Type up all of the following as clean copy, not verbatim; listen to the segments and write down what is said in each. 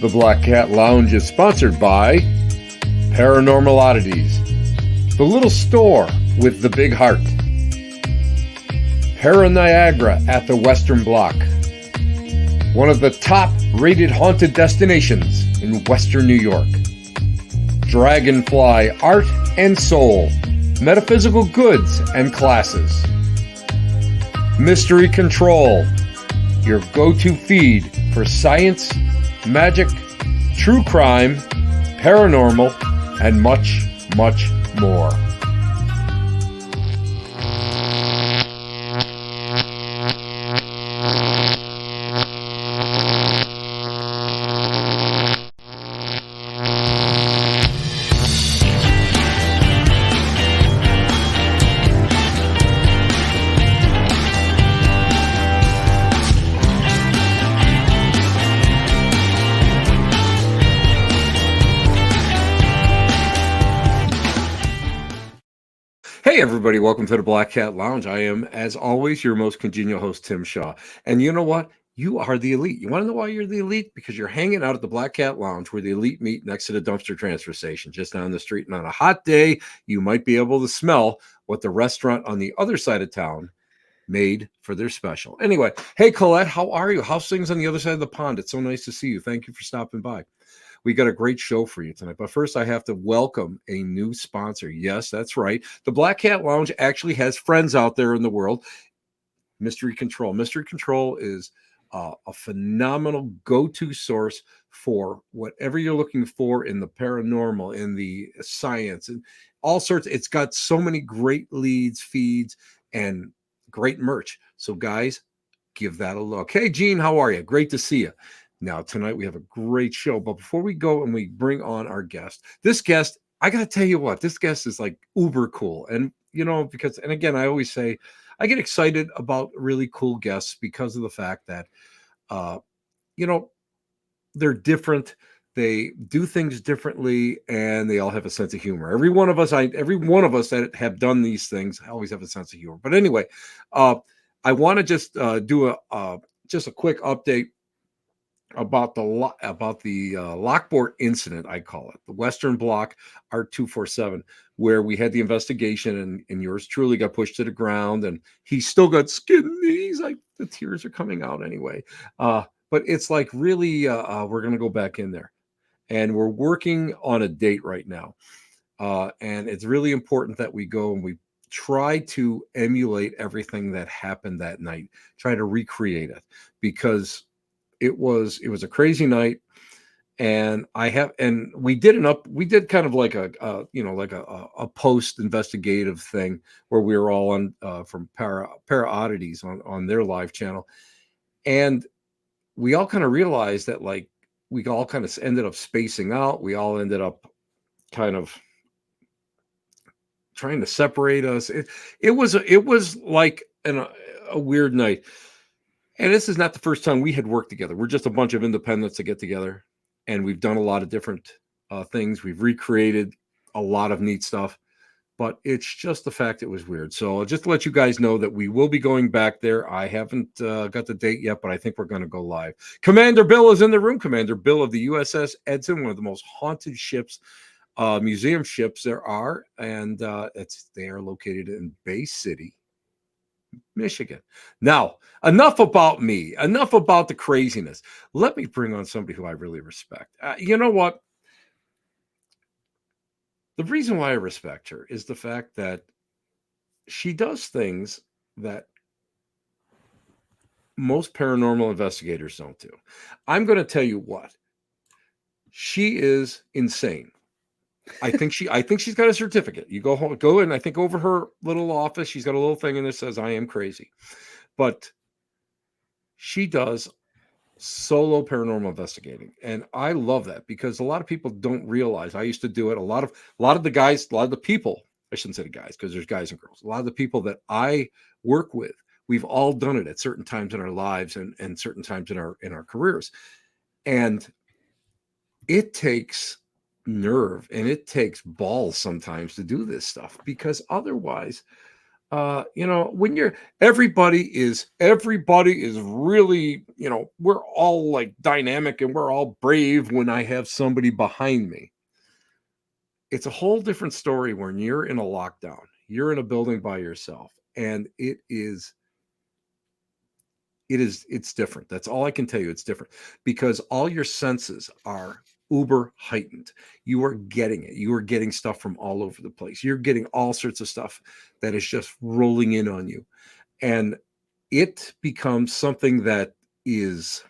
The Black Cat Lounge is sponsored by Paranormal Oddities, the little store with the big heart, Niagara at the Western Block, one of the top-rated haunted destinations in Western New York, Dragonfly Art and Soul, metaphysical goods and classes, Mystery Control, your go-to feed for science, magic, true crime, paranormal, and much, much more. Hey everybody, welcome to the Black Cat Lounge. I am, as always, your most congenial host, Tim Shaw. And you know what? You are the elite. You want to know why you're the elite? Because you're hanging out at the Black Cat Lounge where the elite meet next to the dumpster transfer station, just down the street. And on a hot day, you might be able to smell what the restaurant on the other side of town made for their special. Anyway, hey Colette, how are you? How's things on the other side of the pond? It's so nice to see you. Thank you for stopping by. We got a great show for you tonight. But first, I have to welcome a new sponsor. Yes, that's right. The Black Cat Lounge actually has friends out there in the world. Mystery Control. Mystery Control is a phenomenal go-to source for whatever you're looking for in the paranormal, in the science, and all sorts. It's got so many great leads, feeds, and great merch. So, guys, give that a look. Hey, Gene, how are you? Great to see you. Now, tonight we have a great show, but before we go and we bring on our guest, this guest, I got to tell you what, this guest is like uber cool. And, you know, because, and again, I always say, I get excited about really cool guests because of the fact that, you know, they're different. They do things differently, and they all have a sense of humor. Every one of us that have done these things always have a sense of humor. But anyway, I want to just do just a quick update about the Lockport incident, I call it, the Western Block Art 247, where we had the investigation and yours truly got pushed to the ground, and he's still got skin knees. Like the tears are coming out anyway. But it's like really, we're going to go back in there, and we're working on a date right now. And it's really important that we go and we try to emulate everything that happened that night, try to recreate it, because it was a crazy night. And we did kind of like a post investigative thing where we were all on from Para Oddities on their live channel. And we all kind of realized that like we all kind of ended up spacing out. We all ended up kind of trying to separate us. It was like a weird night. And this is not the first time we had worked together. We're just a bunch of independents that get together, and we've done a lot of different things. We've recreated a lot of neat stuff, but it's just the fact it was weird. So just to let you guys know that we will be going back there. I haven't got the date yet, but I think we're going to go live. Commander Bill is in the room. Commander Bill of the USS Edson, one of the most haunted ships, museum ships there are, and they are located in Bay City, Michigan. Now, enough about me, enough about the craziness. Let me bring on somebody who I really respect. You know what? The reason why I respect her is the fact that she does things that most paranormal investigators don't do. I'm going to tell you what. She is insane. I think she's got a certificate. You go home, go in. I think over her little office, she's got a little thing in there that says, "I am crazy," but she does solo paranormal investigating, and I love that because a lot of people don't realize. I used to do it. A lot of the people. I shouldn't say the guys because there's guys and girls. A lot of the people that I work with, we've all done it at certain times in our lives and certain times in our careers, and it takes nerve and it takes balls sometimes to do this stuff, because otherwise When you're everybody is really, we're all like dynamic and we're all brave when I have somebody behind me. It's a whole different story when you're in a lockdown. You're in a building by yourself, and it's different. That's all I can tell you. It's different because all your senses are uber heightened. You are getting it. You are getting stuff from all over the place. You're getting all sorts of stuff that is just rolling in on you. And it becomes something that is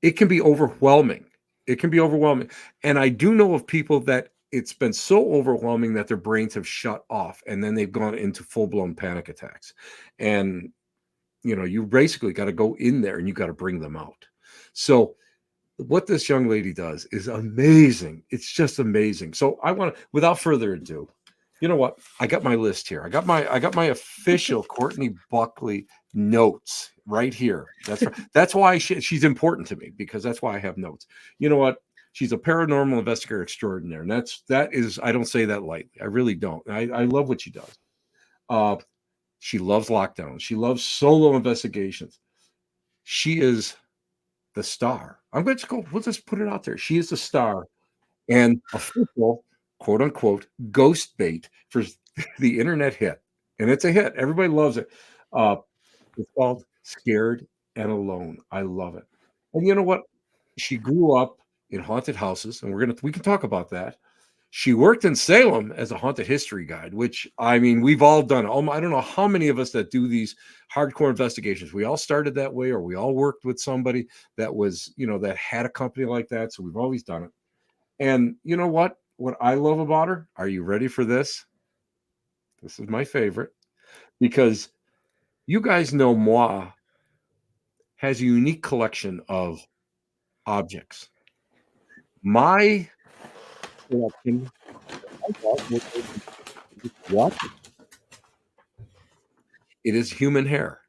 it can be overwhelming. It can be overwhelming. And I do know of people that it's been so overwhelming that their brains have shut off and then they've gone into full-blown panic attacks. And you basically got to go in there and you got to bring them out. So what this young lady does is amazing. It's just amazing. So I want to, without further ado, you know what? I got my list here. I got my official Courtney Buckley notes right here. That's why she's important to me because that's why I have notes. You know what? She's a paranormal investigator extraordinaire, and that is I don't say that lightly. I really don't. I love what she does. Uh, she loves lockdowns. She loves solo investigations. She is the star. I'm going to go. We'll just put it out there. She is the star and official quote unquote ghost bait for the internet hit. And it's a hit. Everybody loves it. Uh, it's called Scared and Alone. I love it. And you know what? She grew up in haunted houses, and we can talk about that. She worked in Salem as a haunted history guide, which I mean, we've all done. I don't know how many of us that do these hardcore investigations. We all started that way, or we all worked with somebody that was, that had a company like that. So we've always done it. And you know what? What I love about her, are you ready for this? This is my favorite because you guys know Moi has a unique collection of objects. My collection, I thought, what? It is human hair.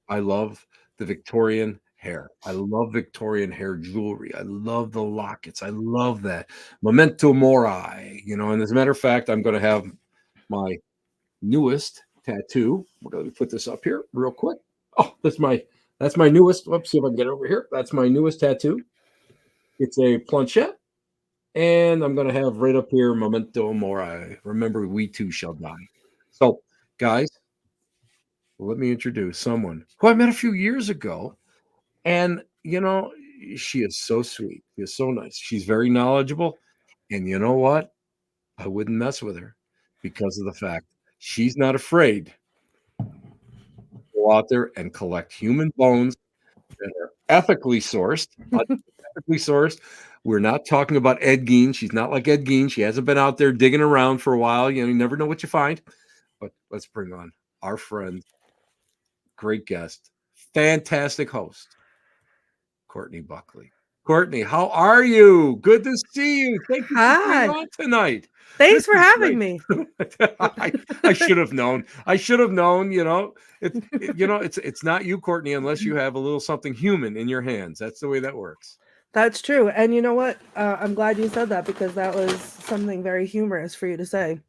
I love the Victorian hair. I love Victorian hair jewelry. I love the lockets. I love that. Memento mori, and as a matter of fact, I'm going to have my newest tattoo. We're going to put this up here real quick. Oh, that's my newest. Let's see if I can get it over here. That's my newest tattoo. It's a planchette, and I'm going to have right up here Memento Mori. Remember, we too shall die. So, guys, let me introduce someone who I met a few years ago, and she is so sweet. She is so nice. She's very knowledgeable, and you know what? I wouldn't mess with her because of the fact she's not afraid to go out there and collect human bones that are ethically sourced. We're not talking about Ed Gein. She's not like Ed Gein. She hasn't been out there digging around for a while. You never know what you find. But let's bring on our friend, great guest, fantastic host, Courtney Buckley. Courtney, how are you? Good to see you. Thank you for being Hi. on tonight. This Thanks for is having great. me. I should have known. I should have known. It's not you, Courtney, unless you have a little something human in your hands. That's the way that works. That's true. And you know what? I'm glad you said that because that was something very humorous for you to say.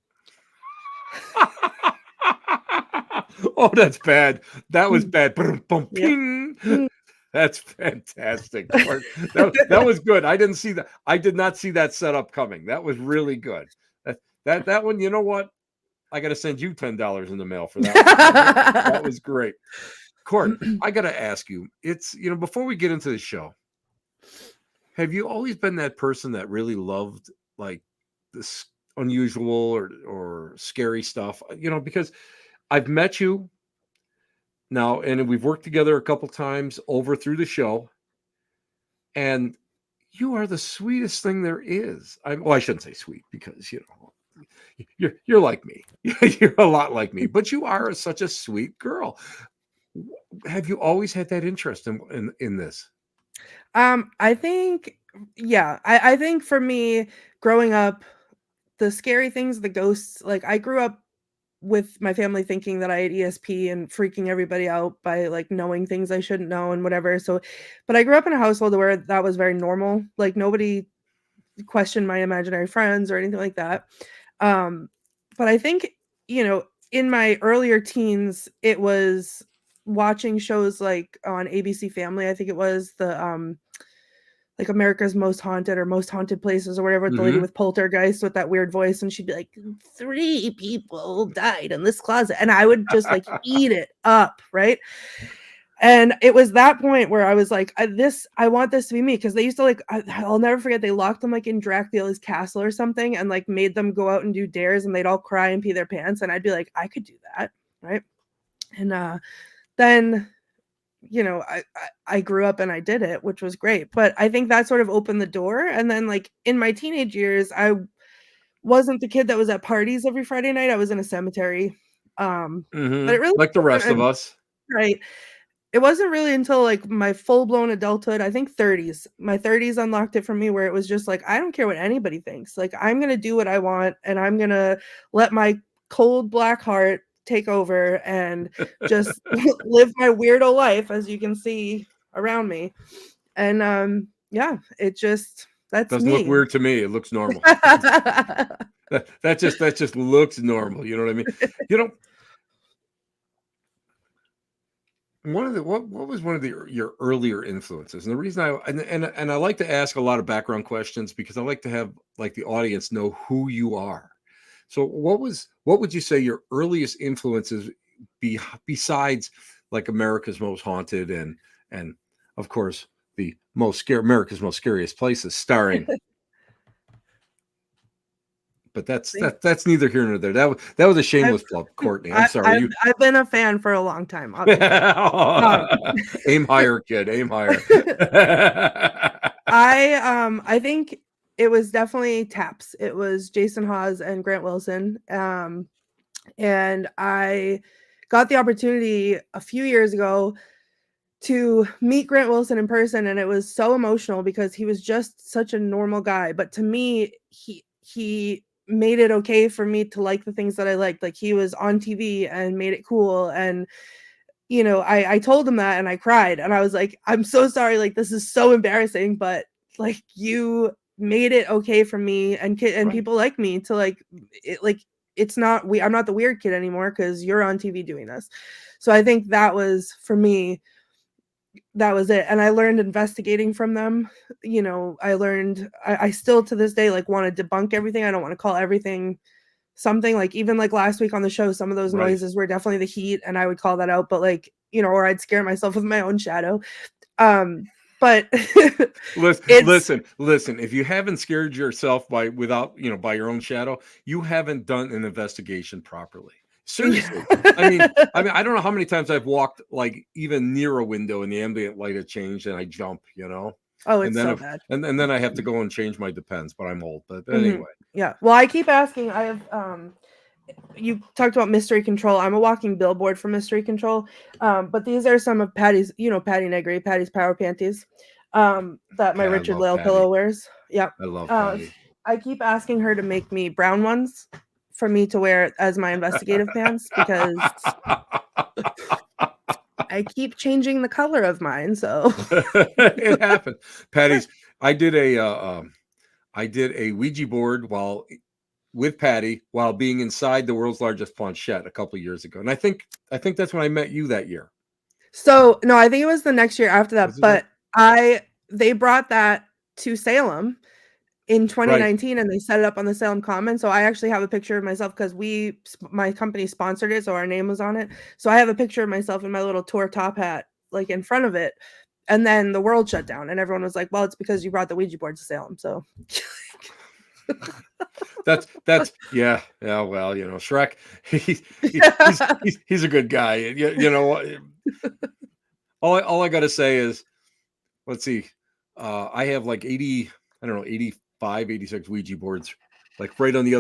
Oh, that's bad. That was bad. Yep. Ping. That's fantastic. That was good. I didn't see that. I did not see that setup coming. That was really good. That one. You know what? I got to send you $10 in the mail for that one. That was great. Court, I got to ask you. It's before we get into the show, have you always been that person that really loved like this unusual or scary stuff? Because I've met you now, and we've worked together a couple times over through the show, and you are the sweetest thing there is. I shouldn't say sweet because you're like me. You're a lot like me, but you are such a sweet girl. Have you always had that interest in this? I think, yeah, I think for me, growing up, the scary things, the ghosts, like I grew up with my family thinking that I had ESP and freaking everybody out by like knowing things I shouldn't know and whatever. So, but I grew up in a household where that was very normal. Like nobody questioned my imaginary friends or anything like that. Um, but I think, you know, in my earlier teens, it was watching shows like on ABC Family. I think it was the like America's Most Haunted or Most Haunted Places or whatever, with the lady Mhm. with Poltergeist with that weird voice, and she'd be like, 3 people died in this closet, and I would just like eat it up, right? And it was that point where I was like, I want this to be me, because they used to like, I'll never forget, they locked them like in Dracula's castle or something, and like made them go out and do dares, and they'd all cry and pee their pants, and I'd be like, I could do that, right? And then I grew up and I did it, which was great. But I think that sort of opened the door. And then like in my teenage years, I wasn't the kid that was at parties every Friday night. I was in a cemetery. But it Mhm. really Like the rest of wasn't, us. right. It wasn't really until like my full-blown adulthood, I think 30s. My 30s unlocked it for me, where it was just like, I don't care what anybody thinks. Like, I'm gonna do what I want, and I'm gonna let my cold black heart take over and just live my weirdo life, as you can see around me. And yeah, it just that's Doesn't look me. weird to me. It looks normal. That just looks normal. You know what I mean? You know, one of the what was one of your earlier influences? And the reason and I like to ask a lot of background questions because I like to have like the audience know who you are. So what would you say your earliest influences besides like America's Most Haunted and of course the America's Most Scariest Places starring, but that's neither here nor there. That was a I've shameless plug, Courtney. I'm sorry. You I've been a fan for a long time, obviously. Um, aim higher, kid. Aim higher. I think it was definitely Taps. It was Jason Hawes and Grant Wilson. And I got the opportunity a few years ago to meet Grant Wilson in person, and it was so emotional because he was just such a normal guy. But to me, he made it okay for me to like the things that I liked. Like, he was on TV and made it cool. And I told him that, and I cried, and I was like, I'm so sorry, like, this is so embarrassing, but like, you made it okay for me and Right. people like me to like it. Like, it's not I'm not the weird kid anymore because you're on TV doing this. So I think that was, for me, that was it. And I learned investigating from them. I still to this day like want to debunk everything. I don't want to call everything something. Like, even like last week on the show, some of those Right. noises were definitely the heat, and I would call that out. But like, or I'd scare myself with my own shadow. But it's Listen. If you haven't scared yourself by your own shadow, you haven't done an investigation properly. Seriously. I don't know how many times I've walked like even near a window and the ambient light had changed and I jump, oh, and it's then so if bad. and then I have to go and change my Depends, but I'm old. But Hmm. anyway. Yeah. Well, I keep asking. I have you talked about Mystery Control. I'm a walking billboard for Mystery Control. But these are some of Patty's, Patty Negri, Patty's Power Panties, that my Yeah, I Richard love Lale Patty. pillow wears. Yep. I love Uh, Patty. I keep asking her to make me brown ones for me to wear as my investigative pants, because I keep changing the color of mine. So It happened. Patty's. I did a Ouija board with Patty while being inside the world's largest planchette a couple years ago, and I think that's when I met you that year. So, no, I think it was the next year after that, Was it? but they brought that to Salem in Right. 2019, and they set it up on the Salem Common. So I actually have a picture of myself, because my company sponsored it, so our name was on it. So I have a picture of myself in my little tour top hat, like in front of it. And then the world shut down, and everyone was like, "Well, it's because you brought the Ouija board to Salem." So That's yeah. Well, Shrek. He's a good guy. You know what? All I got to say is, let's see. I have like 80, I don't know, 85, 86 Ouija boards, like right on the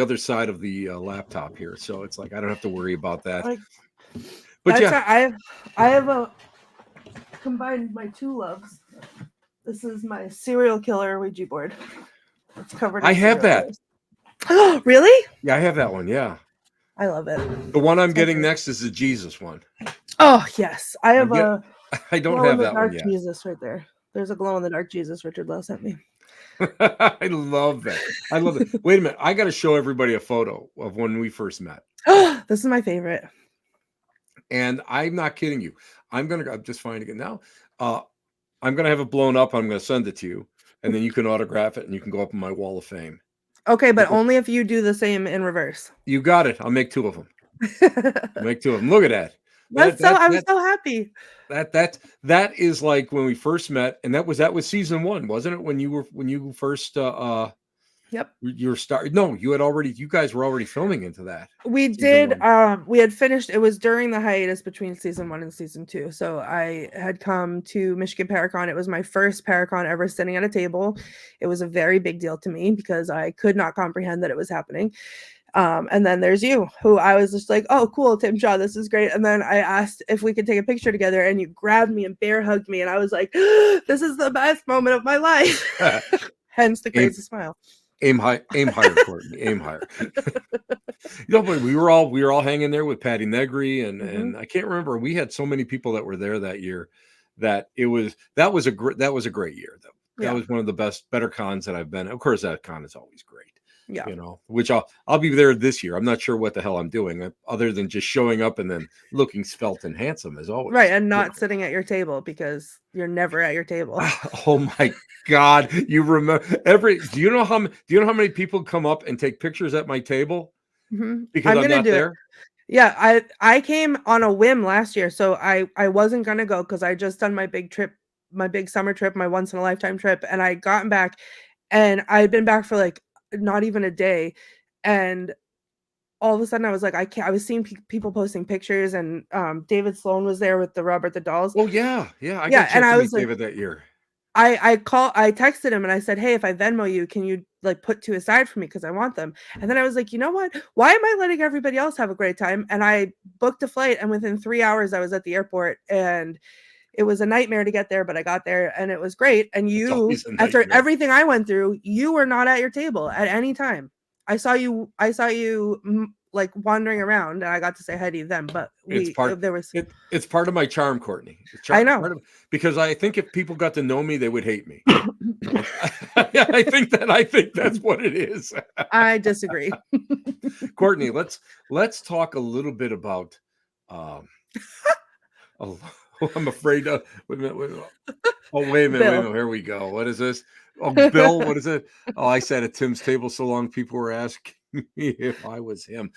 other side of the laptop here. So it's like I don't have to worry about that. like But yeah, I have a combined my two loves. This is my serial killer Ouija board. It's covered I in have serial that. killers. Really? Yeah, I have that one. Yeah. I love it. The one I'm It's my getting favorite. next is the Jesus one. Oh, yes. I I'm have get a I don't glow in have the that one dark yet. Jesus right there. There's a glow in the dark Jesus Richard Love sent me. I love that. I love it. Wait a minute. I got to show everybody a photo of when we first met. This is my favorite. And I'm not kidding you. I'm just finding it now. Uh, I'm gonna have it blown up. I'm gonna send it to you, and then you can autograph it, and you can go up in my wall of fame. Okay, but Because only if you do the same in reverse. you got it. I'll make two of them. Make two of them. Look at that. That that I'm that so happy. that is like when we first met, and that was season one, wasn't it? When you first Yep. you were start. No, you guys were already filming into that We season did, one. we had finished, it was during the hiatus between season 1 and season 2, so I had come to Michigan Paracon. It was my first Paracon ever sitting at a table. It was a very big deal to me because I could not comprehend that it was happening. And then there's you, who I was just like, "Oh, cool, Tim Shaw, this is great." And then I asked if we could take a picture together, and you grabbed me and bear hugged me, and I was like, "This is the best moment of my life." Hence the aim, crazy smile. aim higher, Courtney. Aim higher. But we were all hanging there with Patty Negri, and Mhm. I can't remember. We had so many people that were there that year that that was a great year. That Yeah. was one of the better cons that I've been. Of course, that con is always great. Yeah. Which I'll be there this year. I'm not sure what the hell I'm doing other than just showing up and then looking svelte and handsome as Right, always. and not sitting at your table because you're never at your table. Oh my God! You remember Do you know how many people come up and take pictures at my table Mhm. because I'm I'm gonna not do it. there? Yeah, I came on a whim last year, so I wasn't gonna go because I just done my big trip, my big summer trip, my once in a lifetime trip, and I gotten back, and I'd been back for like not even a day, and all of a sudden I was like, I can't. I was seeing people posting pictures, and David Sloan was there with the Robert the Dolls. Oh yeah, yeah. I got a Yeah, and chance to I meet was like, David that year. I texted him and I said, "Hey, if I Venmo you, can you like put 2 aside for me because I want them?" And then I was like, "You know what? Why am I letting everybody else have a great time?" And I booked a flight, and within 3 hours I was at the airport, and it was a nightmare to get there, but I got there and it was great. And It's you, always a after nightmare. everything I went through, you were not at your table at any time. I saw you like wandering around, and I got to say hi to you then, but It's we part there was it's part of my charm, Courtney. I know. Part of because I think if people got to know me, they would hate me. I think that's what it is. I disagree. Courtney, let's talk a little bit about um oh, I'm afraid of wait a minute, wait a minute. Oh, wait a Bill. minute. Here we go. What is this? Oh, Bill, what is it? Oh, I sat at Tim's table so long people were asking me if I was him.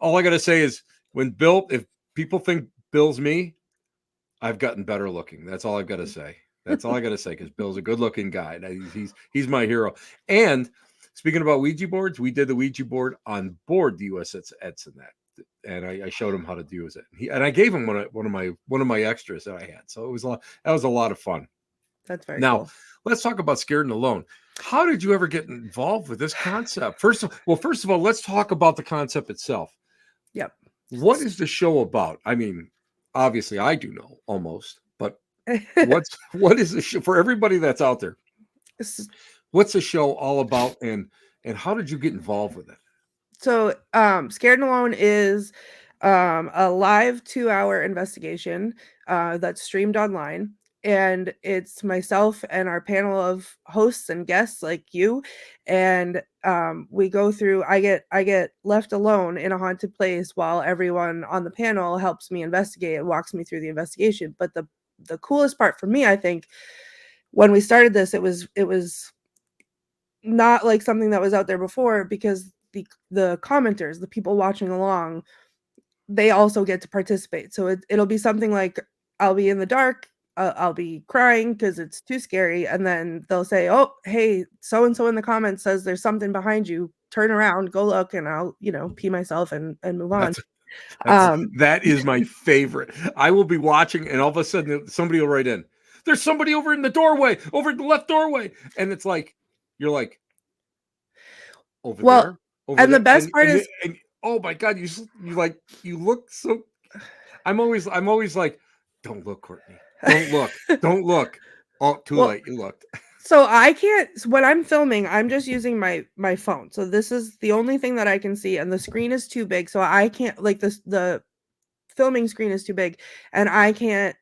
All I gotta say is if people think Bill's me, I've gotten better looking. That's all I've got to say. That's all I got to say because Bill's a good looking guy. He's my hero. And speaking about Ouija boards, we did the Ouija board on board the USS Edson and I showed him how to use it. And I gave him one of my extras that I had. So that was a lot of fun. That's very Now cool. let's talk about Scared and Alone. How did you ever get involved with this concept? First of all, let's talk about the concept itself. Yep. What is the show about? I mean, obviously I do know almost, but what is the show for everybody that's out there? What's the show all about and how did you get involved with it? So, Scared and Alone is a live 2-hour investigation that's streamed online. And it's myself and our panel of hosts and guests like you. And we go through, I get left alone in a haunted place while everyone on the panel helps me investigate and walks me through the investigation. But the coolest part for me, I think, when we started this, it was not like something that was out there before because the commenters, the people watching along, they also get to participate. So it'll be something like I'll be in the dark, I'll be crying because it's too scary, and then they'll say, "Oh, hey, so and so in the comments says there's something behind you. Turn around, go look," and I'll pee myself and move on. That's that's Um, that is my favorite. I will be watching and all of a sudden somebody will write in. There's somebody over in the doorway, over in the left doorway. And it's like you're like over well, there, over and the there. best part is And oh my God, you look so I'm always like, don't look, Courtney. Don't look. Don't look. Oh, too well, late. You looked. so I can't when I'm filming, I'm just using my phone. So this is the only thing that I can see, and the screen is too big, so I can't, like, the filming screen is too big, and I can't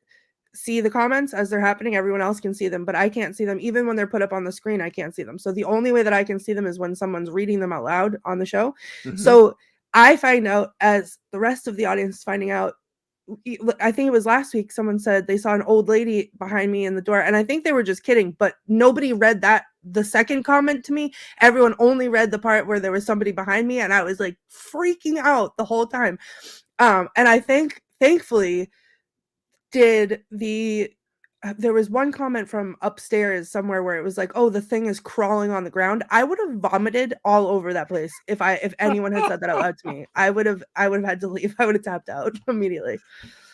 see the comments as they're happening. Everyone else can see them, but I can't see them. Even when they're put up on the screen, I can't see them. So the only way that I can see them is when someone's reading them out loud on the show. Mhm. So I find out as the rest of the audience is finding out. I think it was last week someone said they saw an old lady behind me in the door, and I think they were just kidding, but nobody read that the second comment to me. Everyone only read the part where there was somebody behind me, and I was like freaking out the whole time. And I think thankfully did the there was one comment from upstairs somewhere where it was like, "Oh, the thing is crawling on the ground." I would have vomited all over that place if anyone had said that out loud to me. I would have had to leave. I would have tapped out immediately.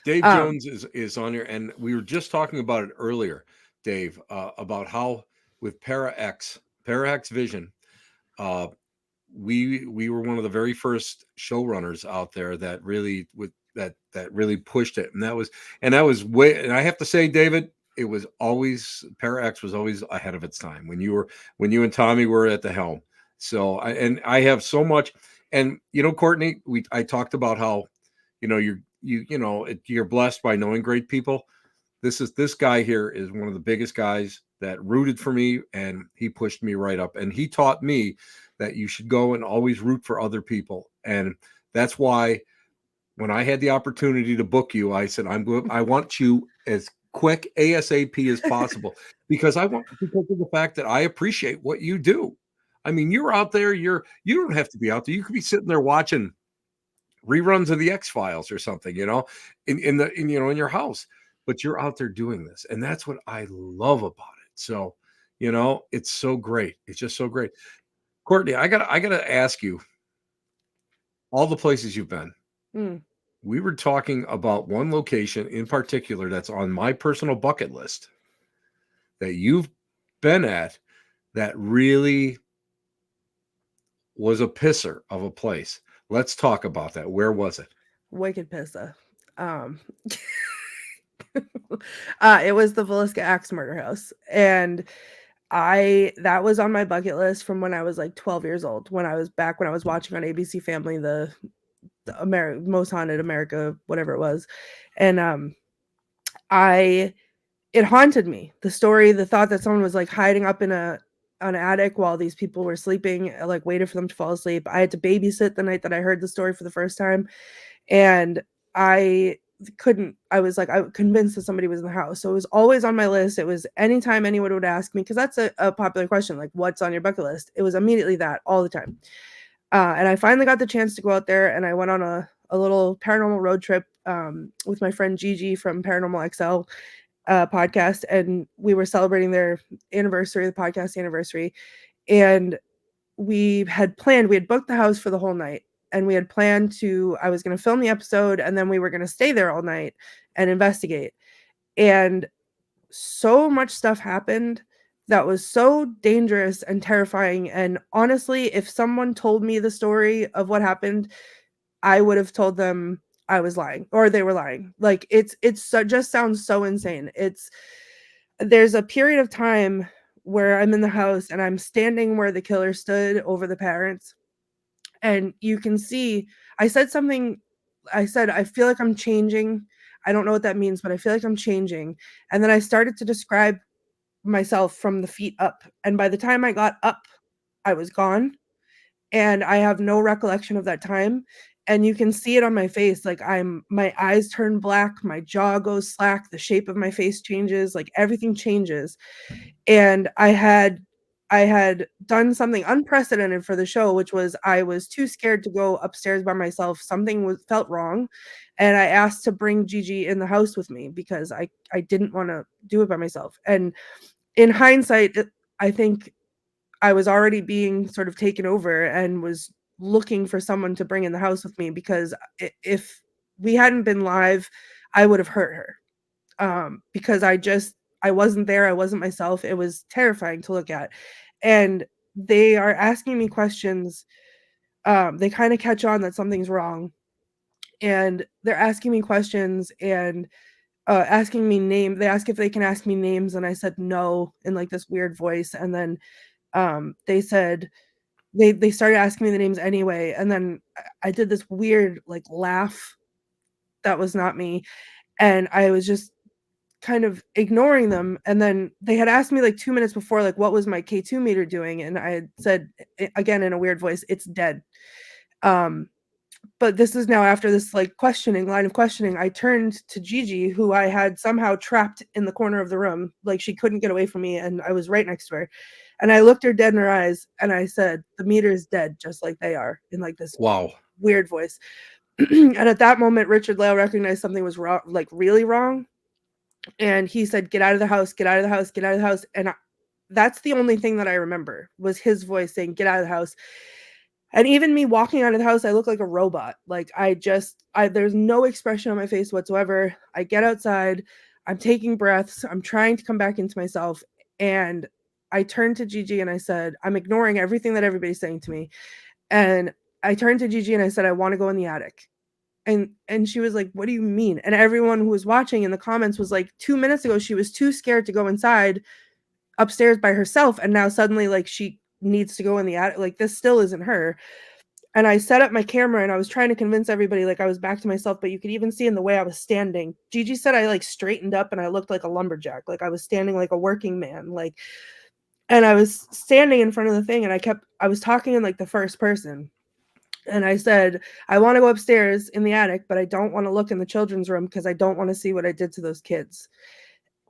Dave Um, Jones is on here, and we were just talking about it earlier, Dave, about how with Para X Vision, uh, we were one of the very first showrunners out there that really with that really pushed it, and that was way. And I have to say, David, it was always Para X was always ahead of its time when you and Tommy were at the helm. So I have so much, and Courtney, I talked about how you're blessed by knowing great people. This guy here is one of the biggest guys that rooted for me, and he pushed me right up, and he taught me that you should go and always root for other people. And that's why when I had the opportunity to book you, I said, I want you as quick ASAP as possible because of the fact that I appreciate what you do. I mean, you're out there, you don't have to be out there. You could be sitting there watching reruns of the X Files or something, in your house, but you're out there doing this, and that's what I love about it. So, it's so great. It's just so great. Courtney, I gotta ask you, all the places you've been. mm, We were talking about one location in particular that's on my personal bucket list that you've been at that really was a pisser of a place. Let's talk about that. Where was it? Wicked pizza. Um, it was the Villisca Axe Murder House, and I that was on my bucket list from when I was like 12 years old. When I was watching on ABC Family the Most Haunted America, whatever it was, and I it haunted me. The story, the thought that someone was like hiding up in an attic while these people were sleeping, like waited for them to fall asleep. I had to babysit the night that I heard the story for the first time, and I I was like, I was convinced that somebody was in the house. So it was always on my list. It was anytime anyone would ask me, because that's a popular question, like, what's on your bucket list? It was immediately that all the time. And I finally got the chance to go out there, and I went on a little paranormal road trip with my friend Gigi from Paranormal XL podcast, and we were celebrating their anniversary, the podcast anniversary. And we had booked the house for the whole night, and we had planned to I was going to film the episode, and then we were going to stay there all night and investigate. And so much stuff happened that was so dangerous and terrifying, and honestly, if someone told me the story of what happened, I would have told them I was lying or they were lying. Like just sounds so insane. There's a period of time where I'm in the house and I'm standing where the killer stood over the parents, and you can see I said something. I said, I feel like I'm changing. I don't know what that means, but I feel like I'm changing. And then I started to describe myself from the feet up. And by the time I got up, I was gone. And I have no recollection of that time. And you can see it on my face. Like my eyes turn black, my jaw goes slack, the shape of my face changes, like everything changes. And I had done something unprecedented for the show, which was I was too scared to go upstairs by myself. Something was felt wrong, and I asked to bring Gigi in the house with me because I didn't want to do it by myself. And in hindsight, I think I was already being sort of taken over and was looking for someone to bring in the house with me because if we hadn't been live, I would have hurt her. Because I wasn't there, I wasn't myself. It was terrifying to look at. And they are asking me questions. They kind of catch on that something's wrong. And they're asking me questions and asking me name. They ask if they can ask me names, and I said no in like this weird voice. And then they said they started asking me the names anyway. And then I did this weird like laugh that was not me, and I was just kind of ignoring them, and then they had asked me like 2 minutes before, like, what was my K2 meter doing, and I had said, again in a weird voice, "It's dead." Um, but this is now after this, like, line of questioning, I turned to Gigi, who I had somehow trapped in the corner of the room, like, she couldn't get away from me, and I was right next to her, and I looked her dead in her eyes, and I said, "The meter is dead, just like they are," in, like, this Wow. weird voice. And at that moment, Richard Lale recognized something was wrong, like, really wrong, and he said, "Get out of the house, get out of the house, get out of the house," and that's the only thing that I remember, was his voice saying, "Get out of the house." And even me walking out of the house, I look like a robot. Like, there's no expression on my face whatsoever. I get outside, I'm taking breaths, I'm trying to come back into myself. And I turned to Gigi and I said, I'm ignoring everything that everybody's saying to me. And I turned to Gigi and I said, I want to go in the attic. And she was like, what do you mean? And everyone who was watching in the comments was like, 2 minutes ago, she was too scared to go inside upstairs by herself. And now suddenly, like, she needs to go in the attic. Like, this still isn't her. And I set up my camera and I was trying to convince everybody like I was back to myself, but you could even see in the way I was standing. Gigi said I like straightened up and I looked like a lumberjack, like I was standing like a working man, like, and I was standing in front of the thing and I was talking in like the first person. And I said, I want to go upstairs in the attic, but I don't want to look in the children's room because I don't want to see what I did to those kids.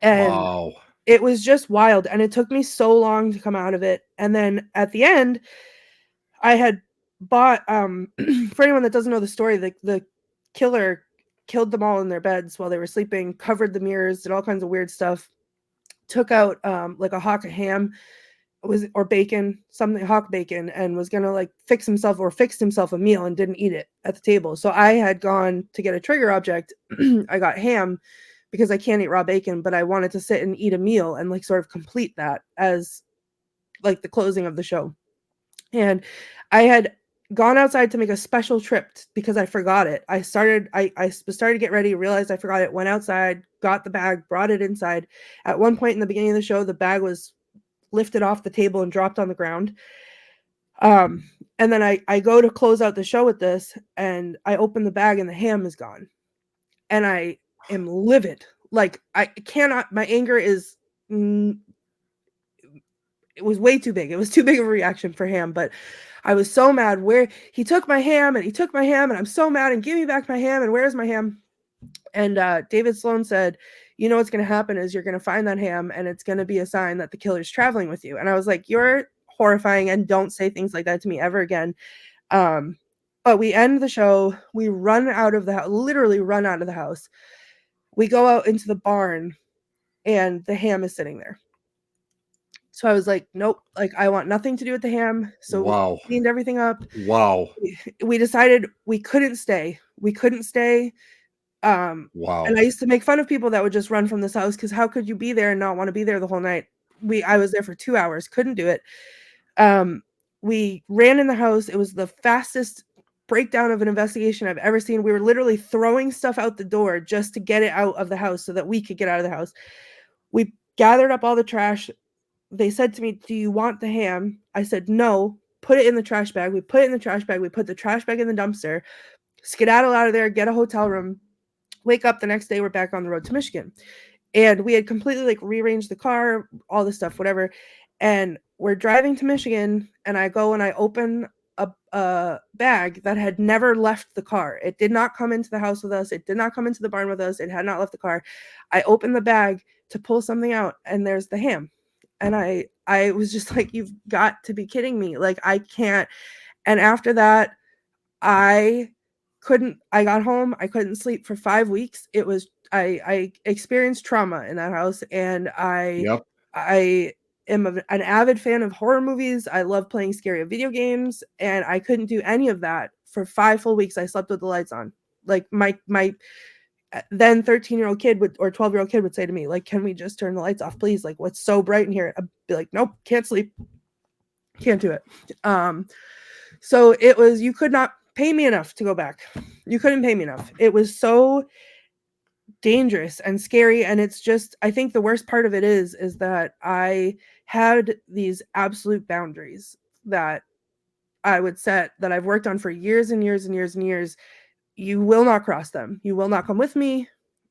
And Wow. it was just wild. And it took me so long to come out of it. And then at the end, I had bought for anyone that doesn't know the story, the killer killed them all in their beds while they were sleeping, covered the mirrors, did all kinds of weird stuff, took out like a hock of ham or bacon, something, hawk bacon, and was gonna like fixed himself a meal and didn't eat it at the table. So I had gone to get a trigger object. I got ham because I can't eat raw bacon, but I wanted to sit and eat a meal and like sort of complete that as like the closing of the show. And I had gone outside to make a special trip because I forgot it. I started to get ready, realized I forgot it, went outside, got the bag, brought it inside. At one point in the beginning of the show, the bag was lifted off the table and dropped on the ground. And then I go to close out the show with this, and I open the bag and the ham is gone. And I am livid. Like, I cannot, my anger is it was way too big. It was too big of a reaction for ham, but I was so mad. Where he took my ham and I'm so mad, and give me back my ham, and where's my ham? And David Sloan said, you know what's going to happen is you're going to find that ham and it's going to be a sign that the killer's traveling with you. And I was like, you're horrifying, and don't say things like that to me ever again. But we end the show. We run out of the house, literally run out of the house. We go out into the barn and the ham is sitting there. So I was like, nope, like I want nothing to do with the ham. So Wow. we cleaned everything up. Wow. We decided we couldn't stay. We couldn't stay. Wow. And I used to make fun of people that would just run from this house because how could you be there and not want to be there the whole night? I was there for 2 hours, couldn't do it. We ran in the house. It was the fastest breakdown of an investigation I've ever seen. We were literally throwing stuff out the door just to get it out of the house so that we could get out of the house. We gathered up all the trash. They said to me, do you want the ham? I said, no, put it in the trash bag. We put it in the trash bag. We put the trash bag in the dumpster, skedaddle out of there, get a hotel room, wake up the next day, we're back on the road to Michigan. And we had completely like rearranged the car, all this stuff, whatever. And we're driving to Michigan, and I go and I open a bag that had never left the car. It did not come into the house with us. It did not come into the barn with us. It had not left the car. I opened the bag to pull something out, and there's the ham. And I was just like, you've got to be kidding me. Like, I can't. And after that, I got home, I couldn't sleep for 5 weeks. It was I experienced trauma in that house, and Yep. I am an avid fan of horror movies. I love playing scary video games, and I couldn't do any of that for 5 full weeks. I slept with the lights on. Like, my then 13-year-old kid or 12-year-old kid would say to me, like, can we just turn the lights off, please? Like, what's so bright in here? I'd be like, nope, can't sleep. Can't do it. So it was, you could not pay me enough to go back. You couldn't pay me enough. It was so dangerous and scary. And it's just, I think the worst part of it is that I had these absolute boundaries that I would set, that I've worked on for years and years and years and years. You will not cross them. You will not come with me.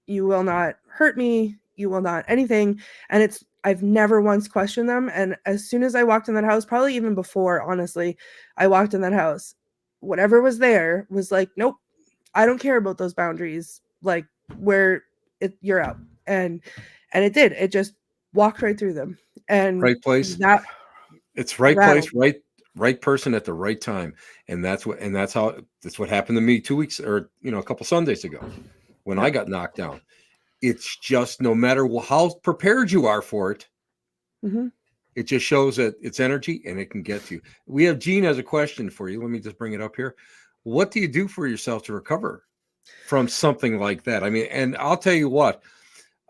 You will not hurt me. you will not anything. And I've never once questioned them. And as soon as I walked in that house, probably even before, honestly, I walked in that house, whatever was there was like, nope, I don't care about those boundaries. Like, where you're out. And it did. It just walked right through them. And Right place. that It's right place, rattled. right person at the right time. And that's what happened to me 2 weeks or a couple Sundays ago when I Yep. got knocked down. It's just no matter how prepared you are for it, Hmm. it just shows that it's energy and it can get to you. We have Gene has a question for you. Let me just bring it up here. What do you do for yourself to recover from something like that? I mean, and I'll tell you what,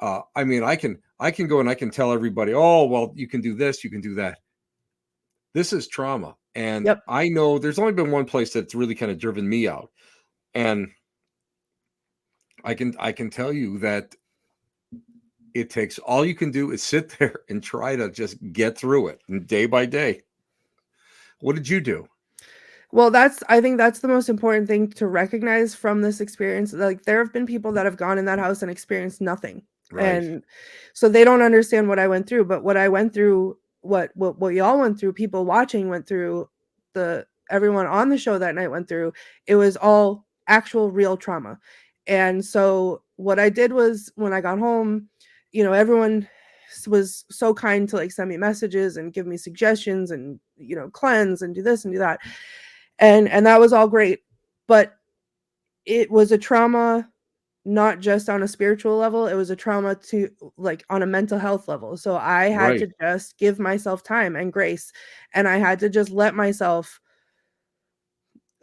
I mean, I can go and I can tell everybody, oh, well, you can do this, you can do that. This is trauma. And Yep. I know there's only been one place that's really kind of driven me out. And I can tell you that it takes all you can do is sit there and try to just get through it day by day. What did you do? Well, I think that's the most important thing to recognize from this experience. Like, there have been people that have gone in that house and experienced nothing. Right. And so they don't understand what I went through, but what I went through, what y'all went through, people watching went through, the everyone on the show that night went through, it was all actual real trauma. And so what I did was, when I got home, everyone was so kind to like send me messages and give me suggestions and cleanse and do this and do that, and that was all great. But it was a trauma, not just on a spiritual level, it was a trauma to, like, on a mental health level. So I had Right. to just give myself time and grace, and I had to just let myself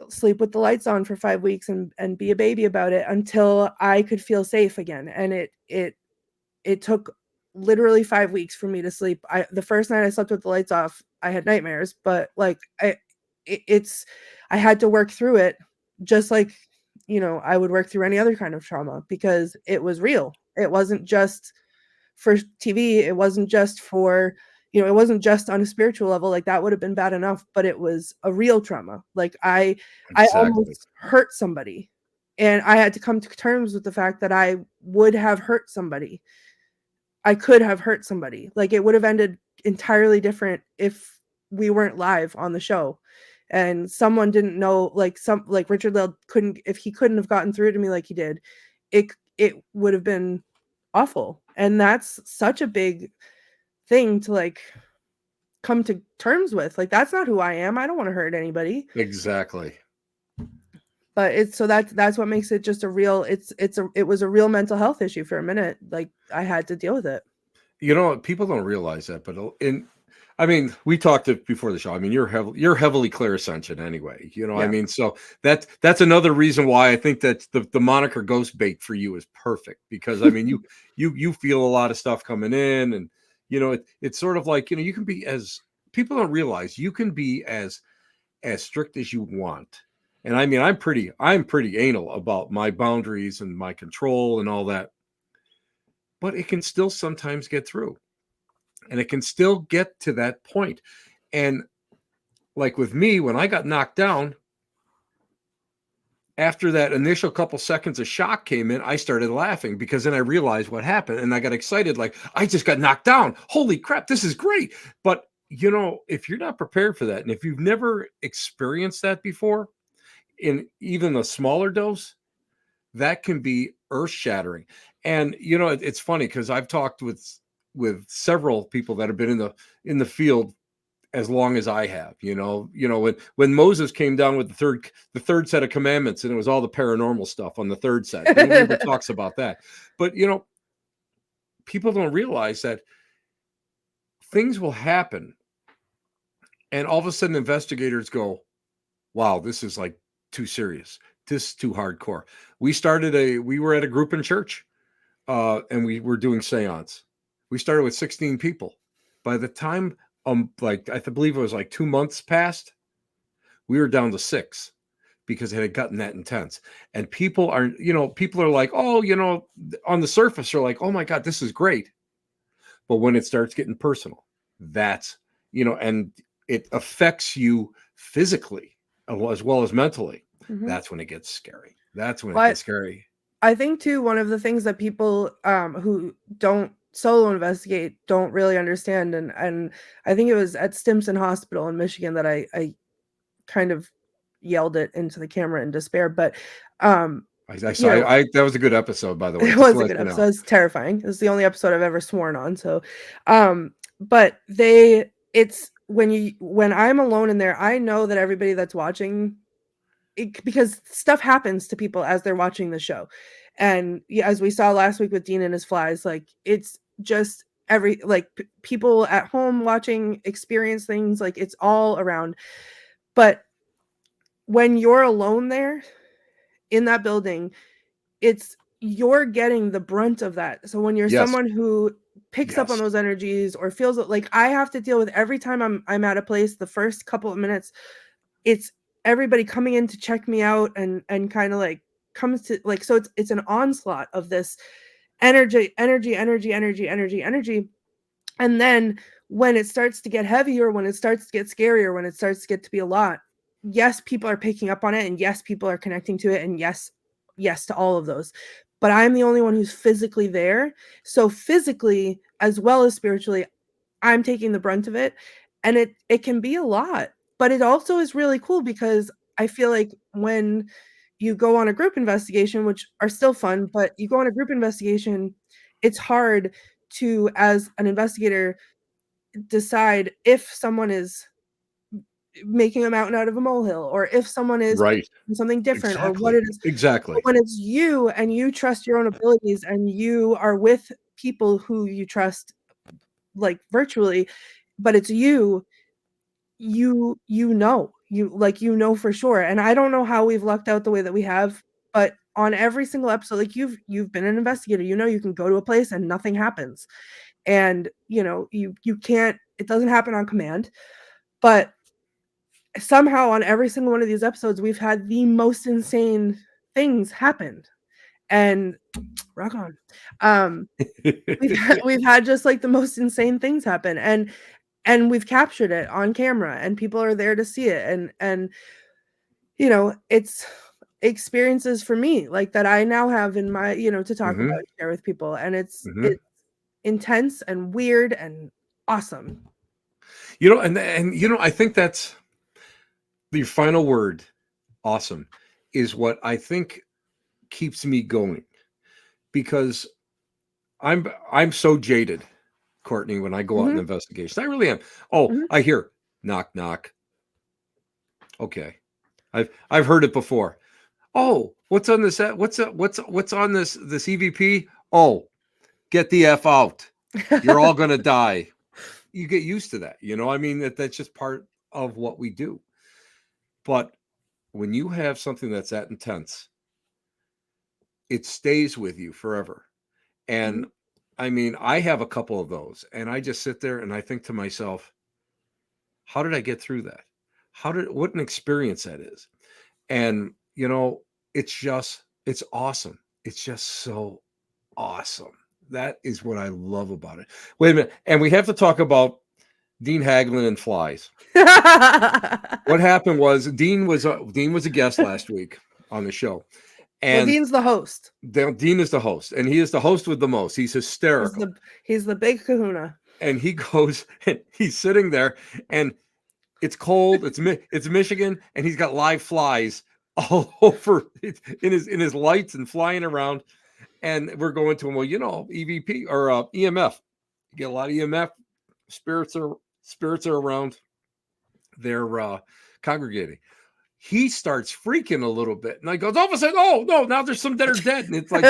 sleep with the lights on for 5 weeks and be a baby about it until I could feel safe again. And it took literally 5 weeks for me to sleep. The first night I slept with the lights off, I had nightmares, but, like, it's I had to work through it, just like, I would work through any other kind of trauma, because it was real. It wasn't just for TV, it wasn't just for, it wasn't just on a spiritual level, like, that would have been bad enough, but it was a real trauma. Like, I Exactly. almost hurt somebody, and I had to come to terms with the fact that I would have hurt somebody. I could have hurt somebody. Like, it would have ended entirely different if we weren't live on the show. And someone didn't know, like Richard Lill couldn't, if he couldn't have gotten through to me like he did, it would have been awful. And that's such a big thing to, like, come to terms with. Like, that's not who I am. I don't want to hurt anybody. Exactly. But it's so that's what makes it just a real, it was a real mental health issue for a minute. Like, I had to deal with it. People don't realize that, but I mean, we talked before the show. I mean, you're heavily clairsentient anyway. I Yeah. mean, so that's another reason why I think that the moniker Ghost Bait for you is perfect, because I mean, you feel a lot of stuff coming in, and it's sort of like, you can be, as people don't realize, you can be as strict as you want. And I mean, I'm pretty anal about my boundaries and my control and all that, but it can still sometimes get through, and it can still get to that point. And like with me, when I got knocked down, after that initial couple seconds of shock came in, I started laughing, because then I realized what happened and I got excited. Like, I just got knocked down. Holy crap, this is great. But, if you're not prepared for that, and if you've never experienced that before, in even a smaller dose, that can be earth shattering. And, it's funny, because I've talked with several people that have been in the field as long as I have. When Moses came down with the third set of commandments, and it was all the paranormal stuff on the third set. Nobody ever talks about that. But people don't realize that things will happen, and all of a sudden investigators go, "Wow, this is like too serious. This is too hardcore." We were at a group in church, and we were doing seance. We started with 16 people. By the time, like, believe it was like 2 months passed, we were down to 6, because it had gotten that intense. And people are like, oh, on the surface, they're like, oh my God, this is great. But when it starts getting personal, that's, and it affects you physically as well as mentally. Mhm. That's when it gets scary. That's when it But gets scary. I think too, one of the things that people who don't solo investigate don't really understand, and I think it was at Stimson Hospital in Michigan that I kind of yelled it into the camera in despair, but I saw. you know, That was a good episode, by the way. it Just to was a let good you episode. know. It's terrifying. It's the only episode I've ever sworn on. So, but it's when I'm alone in there, I know that everybody that's watching because stuff happens to people as they're watching the show. And yeah, as we saw last week with Dean and his flies, like it's just people at home watching experience things, like it's all around. But when you're alone there in that building, you're getting the brunt of that. So when you're Yes. someone who picks up on Yes. those energies or feels it, like I have to deal with every time I'm at a place, the first couple of minutes, it's everybody coming in to check me out and kind of like comes to like, so it's an onslaught of this energy. And then when it starts to get heavier, when it starts to get scarier, when it starts to get to be a lot, yes, people are picking up on it, and yes, people are connecting to it, and yes to all of those. But I'm the only one who's physically there. So physically as well as spiritually, I'm taking the brunt of it, and it can be a lot. But it also is really cool because I feel like when you go on a group investigation, which are still fun, but you go on a group investigation, it's hard to, as an investigator, decide if someone is making a mountain out of a molehill or if someone is Right. something different or what Exactly. it is. But Exactly. when it's you and you trust your own abilities and you are with people who you trust, like virtually, but it's you know for sure. And I don't know how we've lucked out the way that we have, but on every single episode, like you've been an investigator, you know, you can go to a place and nothing happens. And you can't, it doesn't happen on command, but somehow on every single one of these episodes we've had the most insane things happen. And rock on. We've had just like the most insane things happen, and we've captured it on camera and people are there to see it. And it's experiences for me like that I now have in my, to talk about Hmm. and share with people, and Hmm. it's intense and weird and awesome. I think that's the final word. Awesome is what I think keeps me going, because I'm so jaded, Courtney, when I go out in Mhm, investigations. I really am. Oh, mhm. I hear knock knock. Okay. I've heard it before. Oh, what's on this? What's on this EVP? Oh, get the F out. You're all gonna die. You get used to that. I mean, that's just part of what we do. But when you have something that's that intense, it stays with you forever. And Mhm. I mean, I have a couple of those, and I just sit there and I think to myself, how did I get through that? What an experience that is. And it's awesome. It's just so awesome. That is what I love about it. Wait a minute, and we have to talk about Dean Haglin and flies. What happened was Dean was a guest last week on the show, Well, and Dean's the host. Dean is the host, and he is the host with the most. He's He's hysterical, the he's the big kahuna. and he goes and he's sitting there, and it's cold. It's Michigan, and he's got live flies all over in his lights and flying around. And we're going to him. Well, EVP or EMF. You get a lot of EMF. Spirits are around. They're congregating. He starts freaking a little bit, and I goes all of a sudden, oh no, now there's some that are dead, and it's like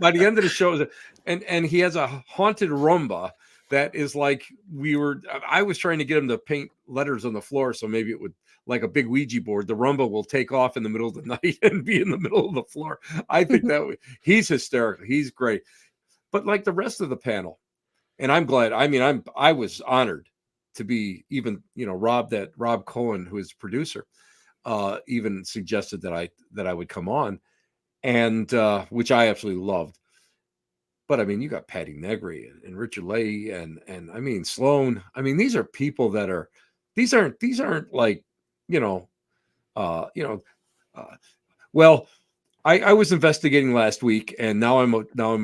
by the end of the show, and he has a haunted Roomba that is like I was trying to get him to paint letters on the floor, so maybe it would, like a big Ouija board, the Roomba will take off in the middle of the night and be in the middle of the floor. I think he's hysterical. He's great, but like the rest of the panel, and I'm glad. I mean, I was honored to be even Rob Cohen, who is producer, even suggested that I would come on, and which I absolutely loved. But I mean, you got Patty Negri and Richard Lay and I mean Sloan. I mean, these are people that are these aren't like you know uh, you know uh, well, I was investigating last week, and now I'm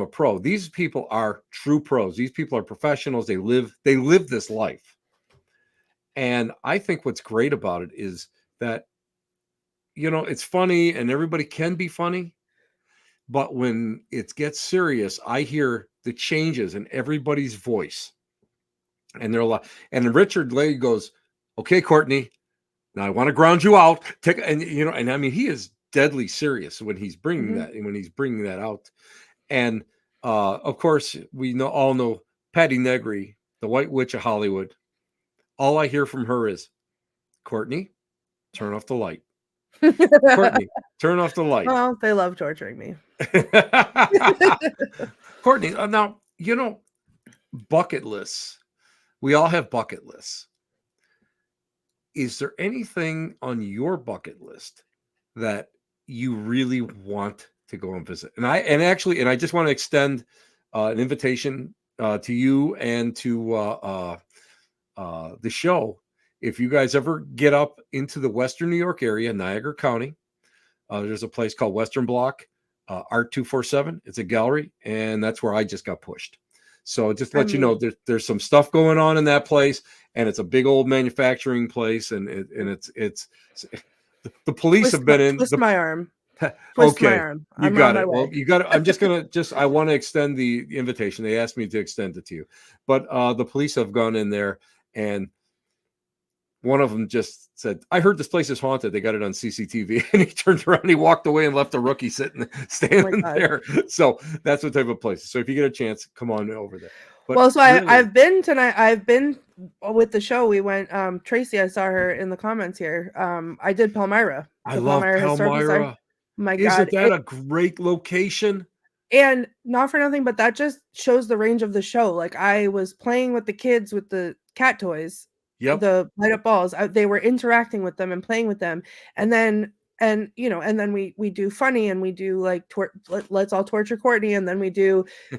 a pro. These people are true pros. These people are professionals. They live this life. And I think what's great about it is that, it's funny and everybody can be funny, but when it gets serious, I hear the changes in everybody's voice. And they're like, and Richard Lay goes, "Okay, Courtney, now I want to ground you out." And I mean, he is deadly serious when he's bringing that out. And of course, we all know Patty Negri, the White Witch of Hollywood. All I hear from her is, "Courtney, turn off the light. Courtney, turn off the light." Well, they love torturing me. Courtney, now, bucket lists. We all have bucket lists. Is there anything on your bucket list that you really want to go and visit? And I just want to extend an invitation to you and to the show. If you guys ever get up into the Western New York area, Niagara County, there's a place called Western Block, Art 247. It's a gallery, and that's where I just got pushed. So just let you know, there's some stuff going on in that place, and it's a big old manufacturing place, and it's the police have been in. Twist my arm. Twist my arm. You got it. Well, you got it. I'm just gonna I want to extend the invitation. They asked me to extend it to you, but the police have gone in there, and one of them just said, "I heard this place is haunted. They got it on CCTV." And he turned around, he walked away, and left a rookie standing there. So that's what type of place. So if you get a chance, come on over there. But well, so really, I've been tonight. I've been with the show. We went. Tracy, I saw her in the comments here. I did Palmyra. I love Palmyra. My God, isn't that a great location? And not for nothing, but that just shows the range of the show. Like, I was playing with the kids with the cat toys. Yep. The light up balls. They were interacting with them and playing with them, and then we do funny, and we do like let's all torture Courtney, and then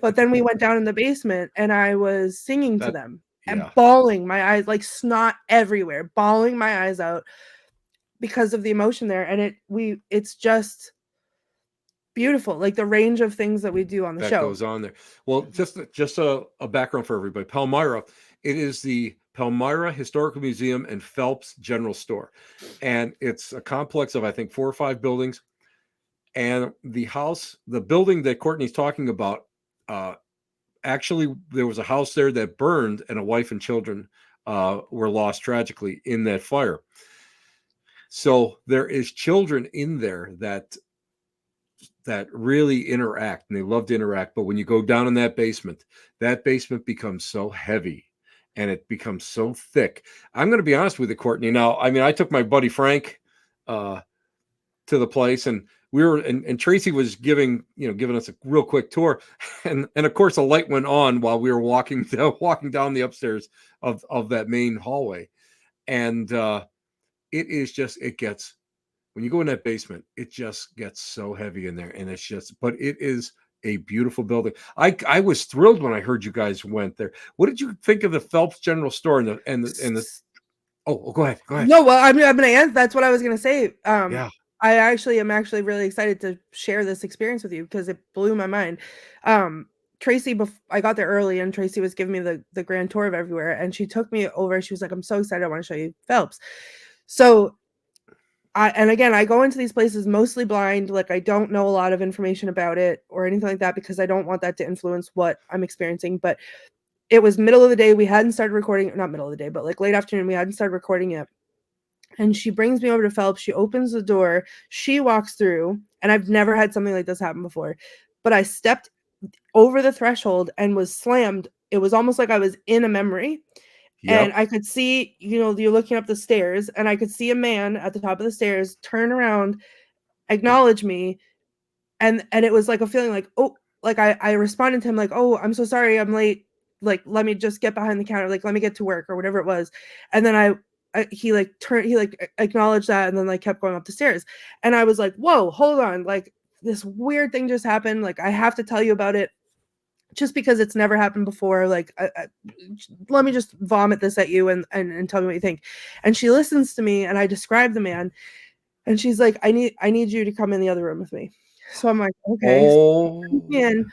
but then we went down in the basement, and I was singing to them and bawling my eyes, like snot everywhere, bawling my eyes out because of the emotion there, and it's just beautiful, like the range of things that we do on the show that goes on there. Well, just a background for everybody. Palmyra, it is the Palmyra Historical Museum and Phelps General Store, and it's a complex of, I think, 4 or 5 buildings. And the building that Courtney's talking about, actually, there was a house there that burned, and a wife and children were lost tragically in that fire. So there is children in there that really interact, and they love to interact. But when you go down in that basement becomes so heavy, and it becomes so thick. I'm going to be honest with you, Courtney. Now, I mean, I took my buddy Frank to the place, and we were, and Tracy was giving us a real quick tour, and of course, a light went on while we were walking down the upstairs of that main hallway, and it gets. When you go in that basement, it just gets so heavy in there, and but it is a beautiful building. I was thrilled when I heard you guys went there. What did you think of the Phelps General Store and the Oh, go ahead. No, well, I'm going to answer. That's what I was going to say. Yeah. I am actually really excited to share this experience with you because it blew my mind. Tracy, I got there early, and Tracy was giving me the grand tour of everywhere, and she took me over. She was like, "I'm so excited. I want to show you Phelps." So I go into these places mostly blind. Like, I don't know a lot of information about it or anything like that, because I don't want that to influence what I'm experiencing. But it was middle of the day. We hadn't started recording, not middle of the day, but like late afternoon. We hadn't started recording yet. And she brings me over to Phelps. She opens the door. She walks through, and I've never had something like this happen before. But I stepped over the threshold and was slammed. It was almost like I was in a memory. Yep. And I could see, you're looking up the stairs, and I could see a man at the top of the stairs turn around, acknowledge me. And it was like a feeling like, oh, like I responded to him like, "Oh, I'm so sorry, I'm late. Like, let me just get behind the counter. Like, let me get to work," or whatever it was. And then he acknowledged that, and then like kept going up the stairs. And I was like, "Whoa, hold on. Like, this weird thing just happened. Like, I have to tell you about it. Just because it's never happened before, like, let me just vomit this at you and tell me what you think." And she listens to me, and I describe the man, and she's like, I need you to come in the other room with me." So I'm like, okay. So she took me Oh. in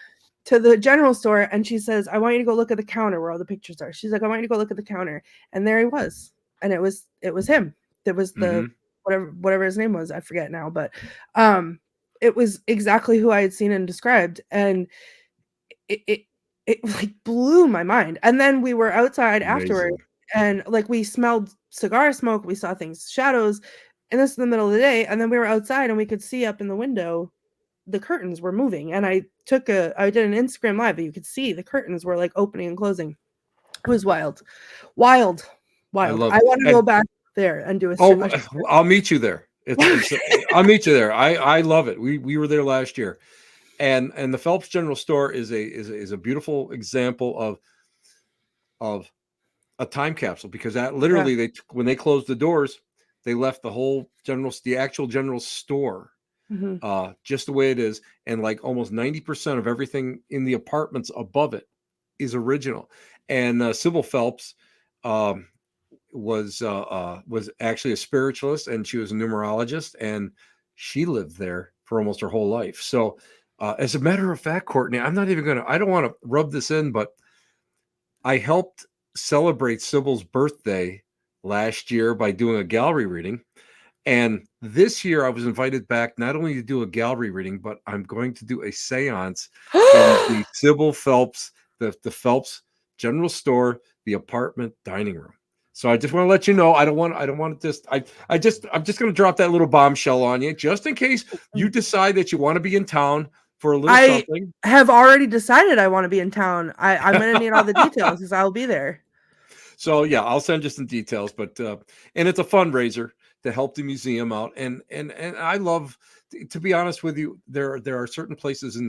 to the general store and she says, I want you to go look at the counter where all the pictures are. She's like, I want you to go look at the counter. And there he was. And it was him. It was the Mhm. whatever his name was. I forget now, but um it was exactly who I had seen and described. And it it it like blew my mind. And then we were outside afterwards Amazing. and like we smelled cigar smoke, we saw things, shadows, and this is the middle of the day. And then we were outside and we could see up in the window the curtains were moving. And I did an Instagram live that you could see the curtains were like opening and closing. It was wild. Wild. I Wild. love I want to go and back there and do oh, a I'll meet you there. It's I'll meet you there. I love it. We were there last year. And the Phelps General Store is a beautiful example of a time capsule because that yeah. literally when they closed the doors, they left the actual general store Mhm. just the way it is, and like almost 90% of everything in the apartments above it is original. And Sybil Phelps um, was actually a spiritualist, and she was a numerologist, and she lived there for almost her whole life. So, as a matter of fact, Courtney, I don't want to rub this in, but I helped celebrate Sybil's birthday last year by doing a gallery reading. And this year I was invited back not only to do a gallery reading, but I'm going to do a seance in the Sybil Phelps, the Phelps General Store, the apartment dining room. So I just want to let you know, I don't want to just, I'm just going to drop that little bombshell on you just in case you decide that you want to be in town for a little I something. have already decided I want to be in town. I'm gonna need all the details because I'll be there. So yeah, I'll send you some details, but and it's a fundraiser to help the museum out. And I love, to be honest with you, there are certain places in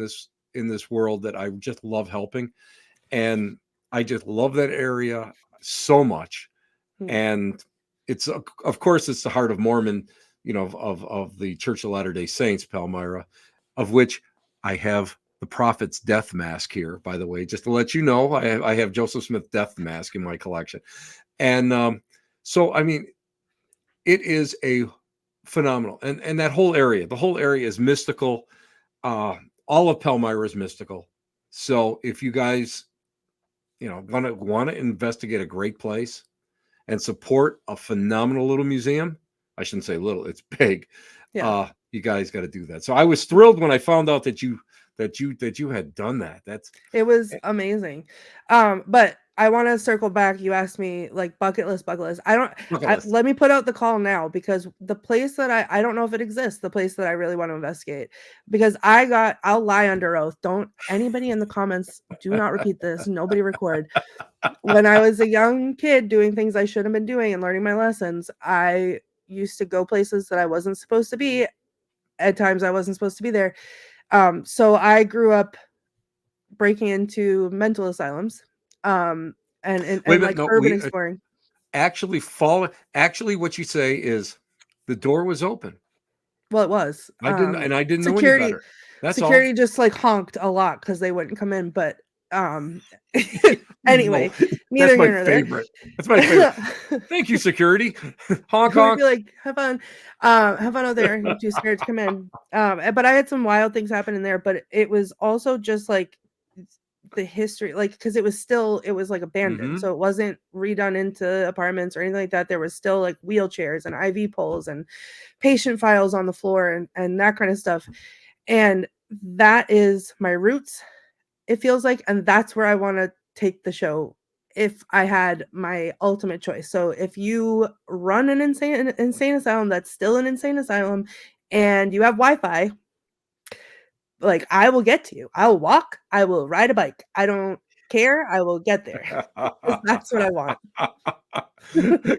this world that I just love helping, and I just love that area so much. Hmm. And it's of course it's the Heart of Mormon, of the Church of Latter-day Saints, Palmyra, of which I have the prophet's death mask here, by the way, just to let you know. I have Joseph Smith death mask in my collection. And so I mean, it is a phenomenal, and that whole area, the whole area is mystical. All of Palmyra is mystical. So if you guys, want to investigate a great place and support a phenomenal little museum, I shouldn't say little, it's big. Yeah. You guys got to do that. So I was thrilled when I found out that you had done that. That's It was amazing. But I want to circle back. You asked me like bucket list, bucket list. bucket list. Let me put out the call now because the place that I don't know if it exists, the place that I really want to investigate because I'll lie under oath. Don't anybody in the comments do not repeat this. Nobody record. When I was a young kid doing things I shouldn't have been doing and learning my lessons, I used to go places that I wasn't supposed to be. At times I wasn't supposed to be there. So I grew up breaking into mental asylums, Wait a and minute, like no, urban we exploring. actually what you say is the door was open. Well, it was. I didn't know any Security better. That's all. security just like honked a lot because they wouldn't come in. But um, No, anyway, that's neither my here nor there. favorite. That's my favorite. Thank you, security. Honk We'd be honk. like, have fun out there. You're too scared to come in. But I had some wild things happen in there. But it was also just like the history, like because it was like abandoned, Mhm. so it wasn't redone into apartments or anything like that. There was still like wheelchairs and IV poles and patient files on the floor and that kind of stuff. And that is my roots, it feels like, and that's where I want to take the show if I had my ultimate choice. So if you run an insane asylum that's still an insane asylum and you have Wi-Fi, like I will get to you. I will walk, I will ride a bike. I don't care. I will get there. 'Cause that's what I want.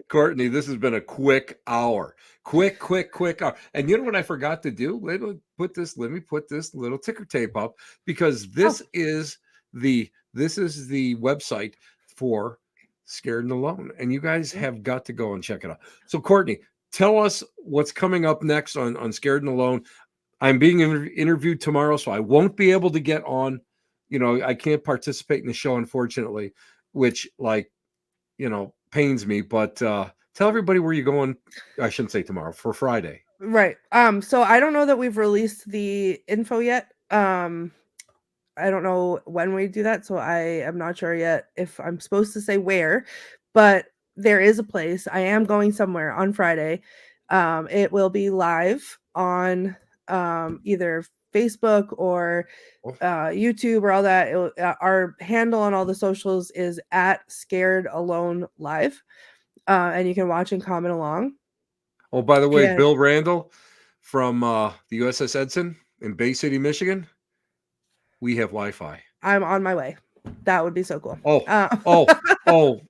Courtney, this has been a quick hour. Quick hour. And you know what I forgot to do? Let me put this little ticker tape up because Oh, this is the website for Scared and Alone. And you guys mhm. have got to go and check it out. So Courtney, tell us what's coming up next on Scared and Alone. I'm being interviewed tomorrow, so I won't be able to get on. I can't participate in the show, unfortunately, which pains me. But tell everybody where you're going. I shouldn't say tomorrow, for Friday. Right. So I don't know that we've released the info yet. I don't know when we do that, so I am not sure yet if I'm supposed to say where, but there is a place. I am going somewhere on Friday. It will be live on either Facebook or Oh, YouTube or all that. Our handle on all the socials is at Scared Alone Live, and you can watch and comment along. oh, by the way, And Bill Randall from the USS Edson in Bay City, Michigan, we have Wi-Fi. I'm on my way. That would be so cool. Oh, oh, oh.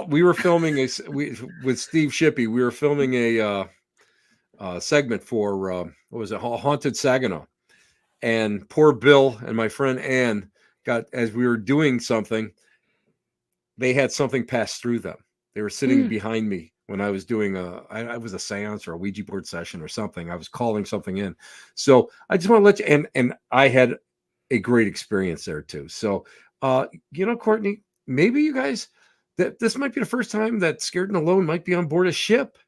We were filming with Steve Shippey. We were filming a segment for what was it, Haunted Saginaw, and poor Bill and my friend Ann got, as we were doing something, they had something pass through them. They were sitting Mm, behind me when I was doing I was a seance or a Ouija board session or something. I was calling something in. So I just want to let you, and I had a great experience there too. So, Courtney, maybe you guys, that this might be the first time that Scared and Alone might be on board a ship.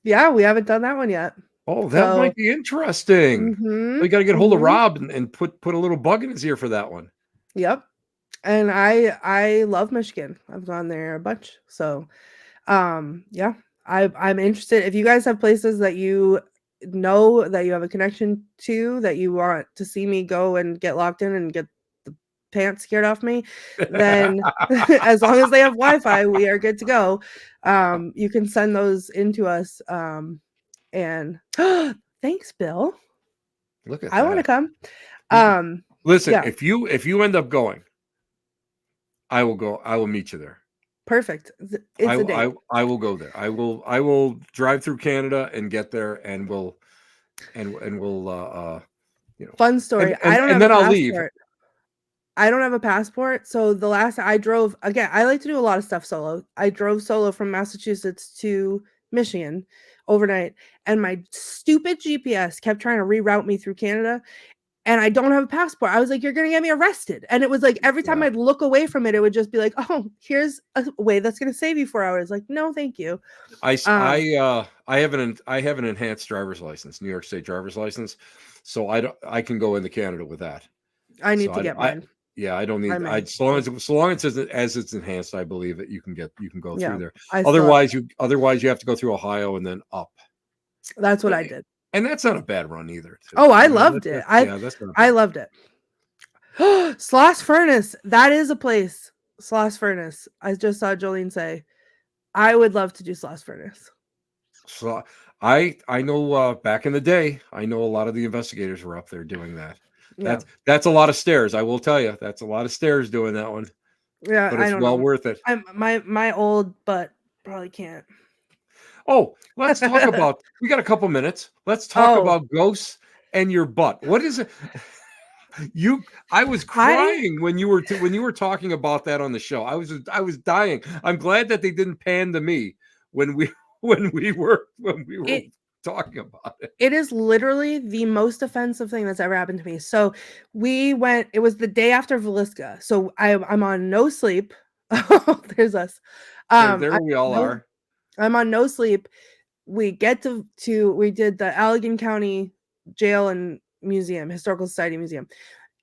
yeah, we haven't done that one yet. Oh, that So, might be interesting. mhm, We got to get a hold of mhm, Rob and put a little bug in his ear for that one. yep. And I love Michigan. I've gone there a bunch. So, yeah, I'm interested. If you guys have places that you know that you have a connection to that you want to see me go and get locked in and get the pants scared off me, then as long as they have Wi-Fi, we are good to go. You can send those into us. And thanks, Bill. Look at I want to that. come. You- Um, Listen, yeah, if you end up going, I will go. I will meet you there. perfect. It's a date. I will go there. I will drive through Canada and get there, and we'll you know Fun story. I don't and have a then I'll leave. passport. I don't have a passport. So the last I drove, again, I like to do a lot of stuff solo. I drove solo from Massachusetts to Michigan overnight, and my stupid GPS kept trying to reroute me through Canada, and I don't have a passport. I was like, "You're gonna get me arrested." And it was like every time Yeah, I'd look away from it, it would just be like, "Oh, here's a way that's gonna save you 4 hours." Like, no, thank you. Um, I have an enhanced driver's license, New York State driver's license, so I can go into Canada with that. I So need to get I mine. yeah, I don't I need, may. so long as it's enhanced, I believe that you can go through Yeah, there. I still have. Otherwise you have to go through Ohio and then up. That's what But I did. and that's not a bad run either, Oh, too. I That, loved it. yeah, that's not I bad. loved it. Sloss Furnace. That is a place. Sloss Furnace. I just saw Jolene say, I would love to do Sloss Furnace. So I know back in the day, I know a lot of the investigators were up there doing that. Yeah. That's a lot of stairs, I will tell you. That's a lot of stairs doing that one, Yeah, but I it's don't well know. worth it. My old butt probably can't. Oh, let's talk about, we got a couple minutes. Let's talk Oh, about ghosts and your butt. What is it? I was I crying when when you were talking about that on the show. I was dying. I'm glad that they didn't pan to me when we when we were it talking about it. it is literally the most offensive thing that's ever happened to me. So we went, it was the day after Velisca. So I'm on no sleep. There's us. There we all are. I'm on no sleep. We get to we did the Allegan County Jail and Museum, Historical Society Museum.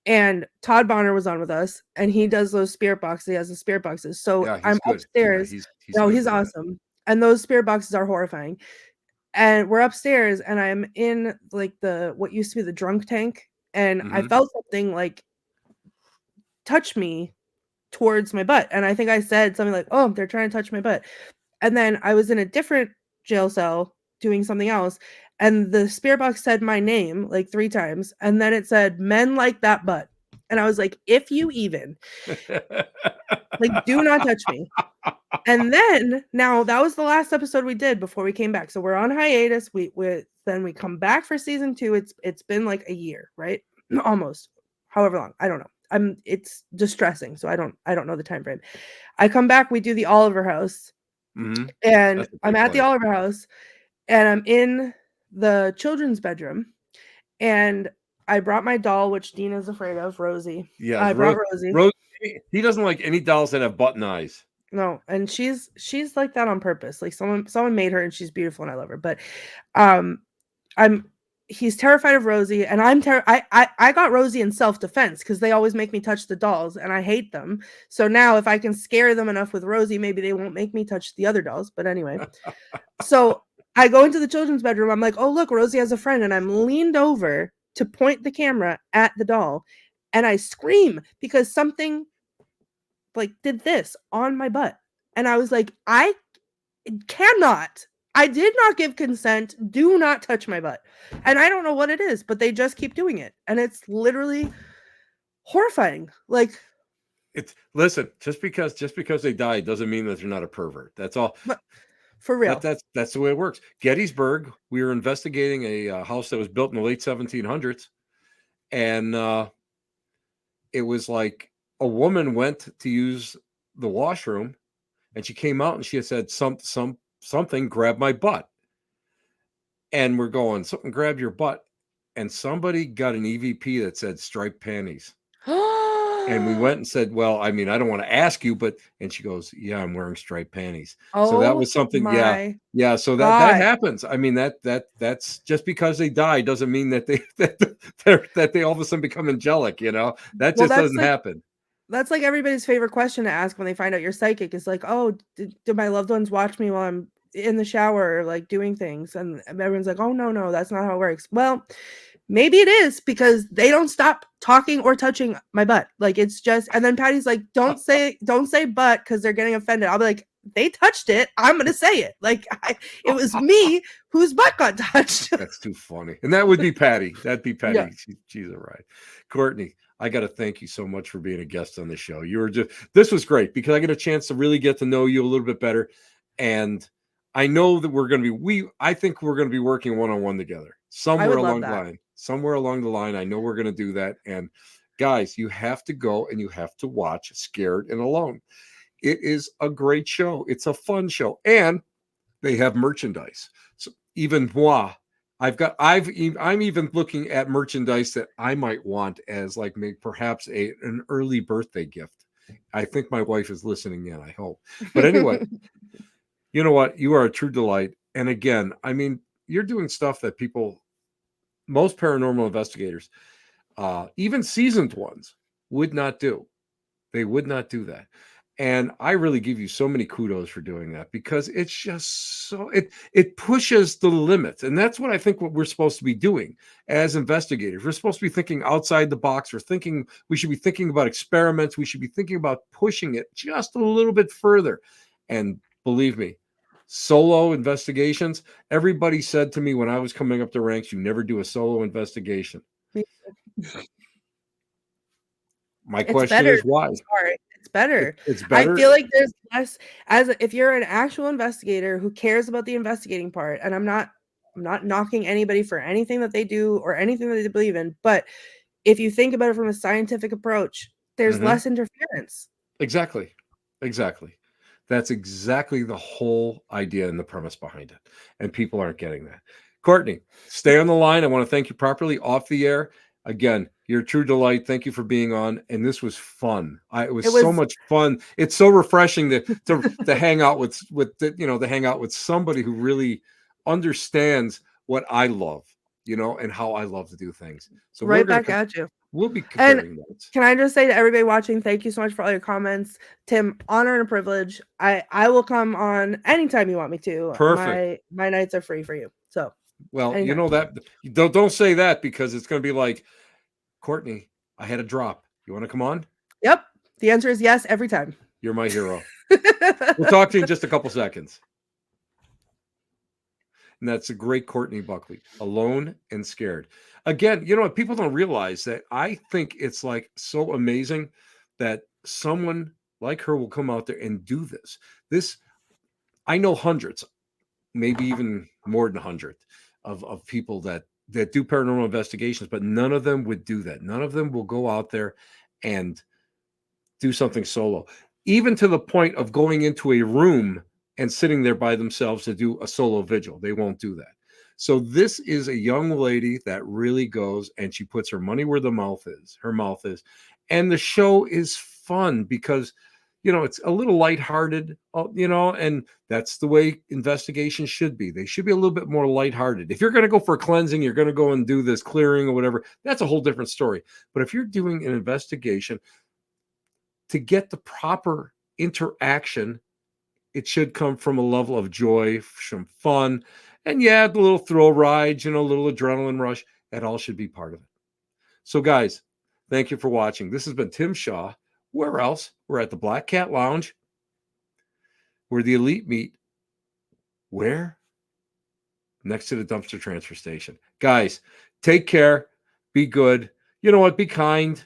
And Todd Bonner was on with us, and he does those spirit boxes. He has the spirit boxes. So Yeah, he's I'm good. Yeah, upstairs. he's No, good he's with that. awesome. And those spirit boxes are horrifying. And we're upstairs, and I'm in like the what used to be the drunk tank, and I Hmm. felt something like touch me towards my butt. And I think I said something like, "Oh, they're trying to touch my butt." And then I was in a different jail cell doing something else, and the spirit box said my name like 3 times, and then it said, "Men like that butt." And I was like, "If you even, like, do not touch me." And then now that was the last episode we did before we came back. So we're on hiatus. We then we come back for season 2. It's been like a year, right? Almost. However long. I don't know. It's distressing. So I don't know the time frame. I come back, we do the Oliver House, Hmm. and That's a I'm great at the place. Oliver House, and I'm in the children's bedroom, and I brought my doll, which Dina's afraid of, Rosie. Yes, I brought Rosie. Rose. He doesn't like any dolls that have button eyes. No, and she's like that on purpose. Like someone made her and she's beautiful and I love her. But um I'm he's terrified of Rosie and I got Rosie in self-defense because they always make me touch the dolls and I hate them. So now if I can scare them enough with Rosie, maybe they won't make me touch the other dolls. But anyway. So I go into the children's bedroom. I'm like, oh look, Rosie has a friend, and I'm leaned over to point the camera at the doll, and I scream because something like did this on my butt. And I was like, I cannot. I did not give consent. Do not touch my butt. And I don't know what it is, but they just keep doing it. And it's literally horrifying. Like, It's listen, just because they died doesn't mean that they're not a pervert. That's all. but for real. That's the way it works. Gettysburg, we were investigating a house that was built in the late 1700s, and it was like a woman went to use the washroom, and she came out and she had said something grabbed my butt, and we're going something grabbed your butt, and somebody got an EVP that said striped panties. And we went and said, well, I mean, I don't want to ask you, but, and she goes, yeah, I'm wearing striped panties. So that Oh was something. Yeah. my Yeah. So that God. happens. I mean, that's just because they die doesn't mean that that they all of a sudden become angelic, that Well, just doesn't happen. that's like everybody's favorite question to ask when they find out you're psychic is like, oh, did my loved ones watch me while I'm in the shower or like doing things? And everyone's like, oh, no, that's not how it works. Well, maybe it is because they don't stop talking or touching my butt. Like it's just, and then Patty's like, don't say butt because they're getting offended. I'll be like, they touched it. I'm going to say it. Like it was me whose butt got touched. That's too funny. And that would be Patty. That'd be Patty. Yeah. She's all right. Courtney, I got to thank you so much for being a guest on the show. This was great because I get a chance to really get to know you a little bit better. And I know that I think we're going to be working one-on-one together somewhere along the line. Somewhere along the line. I know we're going to do that. And guys, you have to go and you have to watch Scared and Alone. It is a great show. It's a fun show. And they have merchandise. So even moi, I'm even looking at merchandise that I might want as like maybe perhaps an early birthday gift. I think my wife is listening in, I hope. But anyway, you know what? You are a true delight. And again, I mean, you're doing stuff that most paranormal investigators, even seasoned ones, would not do. They would not do that. And I really give you so many kudos for doing that because it's just it pushes the limits. And that's what I think what we're supposed to be doing as investigators. We're supposed to be thinking outside the box. We should be thinking about experiments. We should be thinking about pushing it just a little bit further. And believe me, solo investigations, everybody said to me when I was coming up the ranks, you never do a solo investigation. My question is why? It's better. It's better. I feel like there's less if you're an actual investigator who cares about the investigating part, and I'm not knocking anybody for anything that they do or anything that they believe in, but if you think about it from a scientific approach, there's less interference. Exactly. That's exactly the whole idea and the premise behind it. And people aren't getting that. Courtney, stay on the line. I want to thank you properly off the air. Again, you're a true delight. Thank you for being on. And this was fun. It was so much fun. It's so refreshing to hang out to hang out with somebody who really understands what I love, and how I love to do things. So right back at you. We'll be comparing notes. Can I just say to everybody watching, thank you so much for all your comments. Tim, honor and a privilege. I will come on anytime you want me to. Perfect. My nights are free for you. So well, anytime. You know that don't say that because it's going to be like, Courtney, I had a drop. You want to come on? Yep. The answer is yes every time. You're my hero. We'll talk to you in just a couple seconds. And that's a great Courtney Buckley, Alone and Scared. Again, people don't realize that I think it's like so amazing that someone like her will come out there and do this. I know hundreds, maybe even more than 100 of people that do paranormal investigations, but none of them would do that. None of them will go out there and do something solo, even to the point of going into a room and sitting there by themselves to do a solo vigil. They won't do that. So this is a young lady that really goes and she puts her money where her mouth is. And the show is fun because, it's a little lighthearted, and that's the way investigations should be. They should be a little bit more lighthearted. If you're going to go for a cleansing, you're going to go and do this clearing or whatever, that's a whole different story. But if you're doing an investigation to get the proper interaction, it should come from a level of joy, some fun, and yeah, the little thrill rides, a little adrenaline rush. That all should be part of it. So, guys, thank you for watching. This has been Tim Shaw. Where else? We're at the Black Cat Lounge, where the elite meet. Where? Next to the dumpster transfer station. Guys, take care. Be good. You know what? Be kind.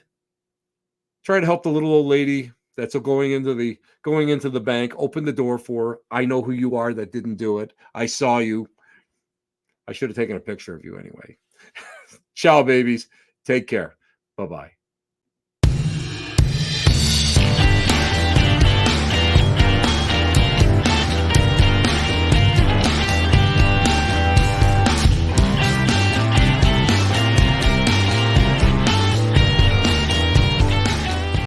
Try to help the little old lady that's going into the bank. Open the door for her. I know who you are that didn't do it. I saw you. I should have taken a picture of you anyway. Ciao, babies. Take care. Bye-bye.